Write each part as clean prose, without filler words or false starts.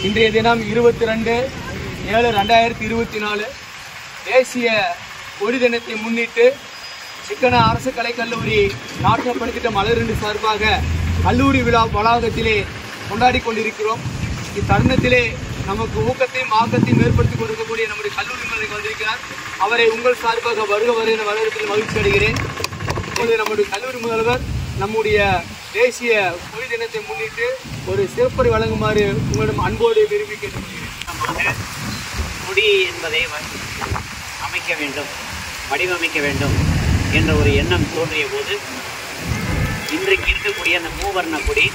இன்றைய தினம் 22/7/2024 தேசிய கொடி தினத்தை முன்னிட்டு சிக்கன அரசு கலைக்கல்லூரி நாட்டு பணித்திட்டம் மலர்ந்து சார்பாக கல்லூரி விழா வளாகத்திலே கொண்டாடி கொண்டிருக்கிறோம். இத்தருணத்திலே நமக்கு ஊக்கத்தையும் ஆக்கத்தையும் ஏற்படுத்தி கொடுக்கக்கூடிய நம்முடைய கல்லூரி முதல்வர் வந்திருக்கிறார். அவரை உங்கள் சார்பாக வருக என வரவேற்பதில் மகிழ்ச்சி அடைகிறேன். இப்போது நம்முடைய கல்லூரி முதல்வர் நம்முடைய தேசிய கொடி தினத்தை முன்னிட்டு ஒரு சிறப்புரை வழங்குமாறு உங்களிடம் அன்போடு விரும்பி கேட்டுக்கொள்கிறேன். கொடி என்பதை அமைக்க வேண்டும், வடிவமைக்க வேண்டும் என்ற ஒரு எண்ணம் தோன்றிய போது இன்றைக்கு இருக்கக்கூடிய அந்த மூவர்ண கொடி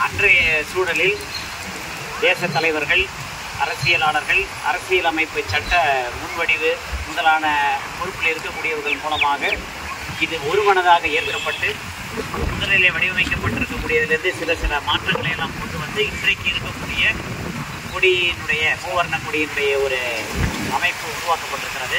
அன்றைய சூழலில் தேச தலைவர்கள், அரசியலாளர்கள், அரசியலமைப்பு சட்ட முன்வடிவு முதலான பொறுப்பில் இருக்கக்கூடியவர்கள் மூலமாக இது ஒருமனதாக ஏற்கப்பட்டு முதலிலே வடிவமைக்கப்பட்டிருக்கக்கூடியதிலிருந்து சில மாற்றங்களை எல்லாம் கொண்டு வந்து இன்றைக்கு இருக்கக்கூடிய கொடியினுடைய மூவர்ண கொடியினுடைய ஒரு அமைப்பு உருவாக்கப்பட்டிருக்கிறது.